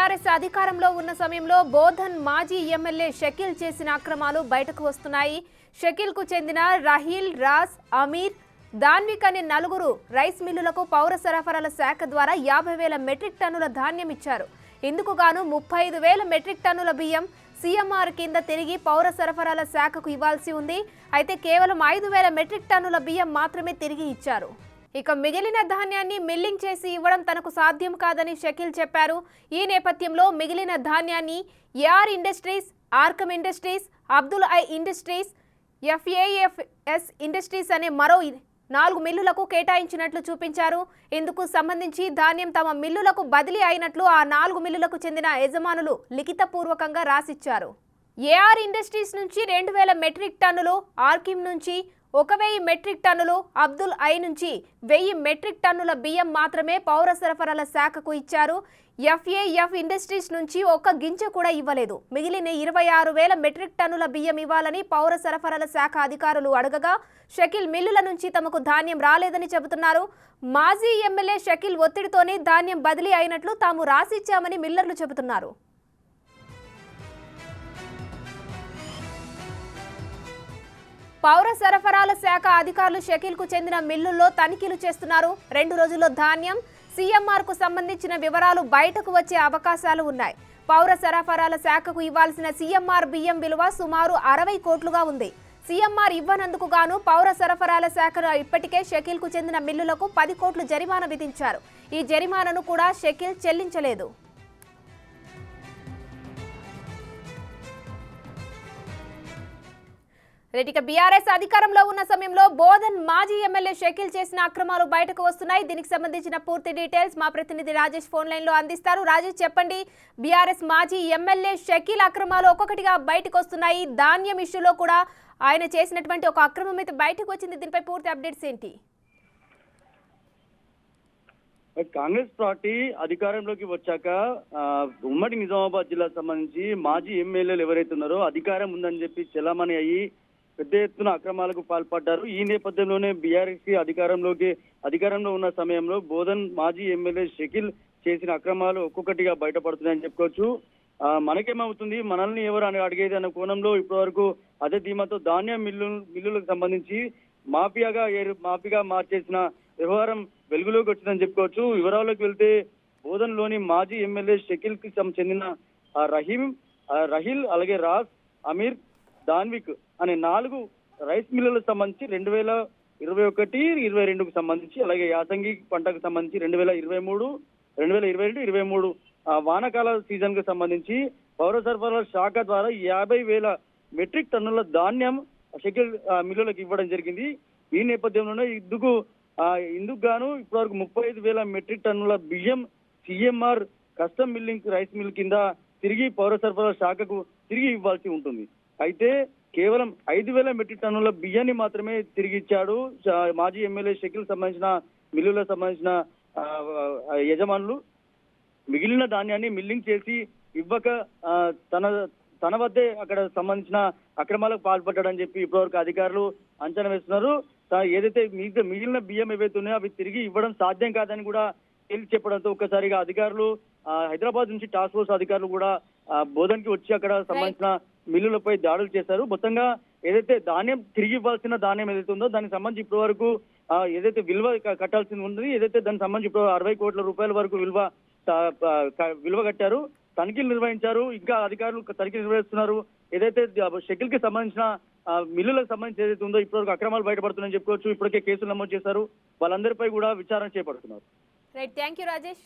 BRS అధికారంలో ఉన్న సమయంలో బోధన్ మాజీ ఎమ్మెల్యే షకీల్ చేసిన అక్రమాలు బయటకు వస్తున్నాయి. షకీల్ కు చెందిన రహీల్, రాజ్, అమీర్, దాన్విక్ అనే నలుగురు రైస్ మిల్లులకు పౌర సరఫరాల శాఖ ద్వారా 50,000 మెట్రిక్ టన్నుల ధాన్యం ఇచ్చారు. ఇందుకు గాను 35,000 మెట్రిక్ టన్నుల బియ్యం సీఎంఆర్ కింద తిరిగి పౌర సరఫరాల శాఖకు ఇవ్వాల్సి ఉంది. అయితే కేవలం 5,000 మెట్రిక్ టన్నుల బియ్యం మాత్రమే తిరిగి ఇచ్చారు. ఇక మిగిలిన ధాన్యాన్ని మిల్లింగ్ చేసి ఇవ్వడం తనకు సాధ్యం కాదని షకీల్ చెప్పారు. ఈ నేపథ్యంలో మిగిలిన ధాన్యాన్ని ఏఆర్ ఇండస్ట్రీస్, ఆర్కమ్ industries, Abdul I industries, FAFS industries అనే మరో 4 మిల్లులకు కేటాయించినట్లు చూపించారు. ఇందుకు సంబంధించి ధాన్యం తమ మిల్లులకు బదిలీ అయినట్లు ఆ 4 మిల్లులకు చెందిన యజమానులు లిఖితపూర్వకంగా రాసిచ్చారు. ఏఆర్ ఇండస్ట్రీస్ నుంచి 2,000 మెట్రిక్ టన్నులు, ఆర్కిమ్ నుంచి 1,000 మెట్రిక్ టన్నులు, అబ్దుల్ ఐ నుంచి 1,000 మెట్రిక్ టన్నుల బియ్యం మాత్రమే పౌర సరఫరాల శాఖకు ఇచ్చారు. ఎఫ్ఏఎఫ్ ఇండస్ట్రీస్ నుంచి ఒక్క గింజ కూడా ఇవ్వలేదు. మిగిలిన 26,000 మెట్రిక్ టన్నుల బియ్యం ఇవ్వాలని పౌర సరఫరాల శాఖ అధికారులు అడగగా షకీల్ మిల్లుల నుంచి తమకు ధాన్యం రాలేదని చెబుతున్నారు. మాజీ ఎమ్మెల్యే షకీల్ ఒత్తిడితోనే ధాన్యం బదిలీ అయినట్లు తాము రాసిచ్చామని మిల్లర్లు చెబుతున్నారు. పౌర సరఫరాల శాఖ అధికారులు షకీల్ కు చెందిన మిల్లుల్లో తనిఖీలు చేస్తున్నారు. 2 రోజుల్లో ధాన్యం, సీఎంఆర్ కు సంబంధించిన వివరాలు బయటకు వచ్చే అవకాశాలు ఉన్నాయి. పౌర సరఫరాల శాఖకు ఇవ్వాల్సిన సీఎంఆర్ బియ్యం విలువ సుమారు 60 కోట్లుగా ఉంది. సీఎంఆర్ ఇవ్వనందుకు గాను పౌర సరఫరాల శాఖ ఇప్పటికే షకీల్ కు చెందిన మిల్లులకు 10 కోట్లు జరిమానా విధించారు. ఈ జరిమానాను కూడా షకీల్ చెల్లించలేదు. రెటిక బీఆర్ఎస్ అధికారంలో ఉన్న సమయంలో బోధన్ మాజీ ఎమ్మెల్యే షకీల్ చేసిన అక్రమాలు బయటకు వస్తున్నాయి. దీనికి సంబంధించిన పూర్తి డీటెయిల్స్ మా ప్రతినిధి రాజేష్ ఫోన్ లైన్ లో అందిస్తారు. రాజేష్, చెప్పండి, బీఆర్ఎస్ మాజీ ఎమ్మెల్యే షకీల్ అక్రమాలు ఒక్కొక్కటిగా బయటకు వస్తున్నాయి. ధాన్యం ఇష్యూలో కూడా ఆయన చేసినటువంటి ఒక అక్రమం అయితే బయటకు వచ్చింది. దీనిపై పూర్తి అప్డేట్స్ ఏంటి? కాంగ్రెస్ పార్టీ అధికారంలోకి వచ్చాక ఉమ్మడి నిజామాబాద్ జిల్లాకు సంబంధించి మాజీ ఎమ్మెల్యేలు ఎవరైతే ఉన్నారో అధికారం ఉందని చెప్పి చెలామణి అయ్యి పెద్ద ఎత్తున అక్రమాలకు పాల్పడ్డారు. ఈ నేపథ్యంలోనే బీఆర్ఎస్ అధికారంలో ఉన్న సమయంలో బోధన్ మాజీ ఎమ్మెల్యే షకీల్ చేసిన అక్రమాలు ఒక్కొక్కటిగా బయటపడుతున్నాయని చెప్పుకోవచ్చు. మనకేమవుతుంది, మనల్ని ఎవరు అని అడిగేది అన్న కోణంలో ఇప్పటి వరకు అదే ధీమాతో ధాన్యం మిల్లులకు సంబంధించి మాఫియాగా మార్చేసిన వ్యవహారం వెలుగులోకి వచ్చిందని చెప్పుకోవచ్చు. వివరాల్లోకి వెళ్తే బోధన్లోని మాజీ ఎమ్మెల్యే షకీల్ కి చెందిన రహీల్, అలాగే రాజ్, అమీర్, దాన్విక్ అనే 4 రైస్ మిల్లులకు సంబంధించి 2021-22కు సంబంధించి, అలాగే యాసంగి పంటకు సంబంధించి 2023, 2022-23 వానాకాల సీజన్ కు సంబంధించి పౌర సరఫరాల శాఖ ద్వారా 50,000 మెట్రిక్ టన్నుల ధాన్యం షకీల్ మిల్లులకు ఇవ్వడం జరిగింది. ఈ నేపథ్యంలోనే ఇందుకు గాను ఇప్పటివరకు 35,000 మెట్రిక్ టన్నుల బియ్యం CMR custom milling rice mill కింద తిరిగి పౌర సరఫరాల శాఖకు తిరిగి ఇవ్వాల్సి ఉంటుంది. అయితే కేవలం 5,000 మెట్రిక్ టన్నుల బియ్యాన్ని మాత్రమే తిరిగి ఇచ్చాడు మాజీ ఎమ్మెల్యే షకీల్ సంబంధించిన మిల్లులకు సంబంధించిన యజమానులు. మిగిలిన ధాన్యాన్ని మిల్లింగ్ చేసి ఇవ్వక తన వద్దే అక్కడ సంబంధించిన అక్రమాలకు పాల్పడ్డాడని చెప్పి ఇప్పటివరకు అధికారులు అంచనా వేస్తున్నారు. ఏదైతే మిగిలిన బియ్యం ఏవైతే ఉన్నాయో అవి తిరిగి ఇవ్వడం సాధ్యం కాదని కూడా తేల్చి చెప్పడంతో ఒక్కసారిగా అధికారులు హైదరాబాద్ నుంచి టాస్క్ ఫోర్స్ అధికారులు కూడా బోధన్కి వచ్చి అక్కడ సంబంధించిన మిల్లులపై దాడులు చేశారు. మొత్తంగా ఏదైతే ధాన్యం తిరిగి ఇవ్వాల్సిన ధాన్యం ఏదైతే ఉందో దానికి సంబంధించి ఇప్పటి వరకు ఏదైతే విలువ కట్టాల్సింది ఉంది, ఏదైతే దానికి సంబంధించి ఇప్పుడు 60 కోట్ల రూపాయల వరకు విలువ కట్టారు. తనిఖీలు నిర్వహించారు. ఇంకా అధికారులు తనిఖీలు నిర్వహిస్తున్నారు. ఏదైతే షకీల్ కి సంబంధించిన మిల్లులకు సంబంధించి ఏదైతే ఉందో ఇప్పటివరకు అక్రమాలు బయటపడుతున్నాయని చెప్పుకోవచ్చు. ఇప్పటికే కేసులు నమోదు చేశారు. వాళ్ళందరిపై కూడా విచారణ చేపడుతున్నారు. Right, thank you Rajesh.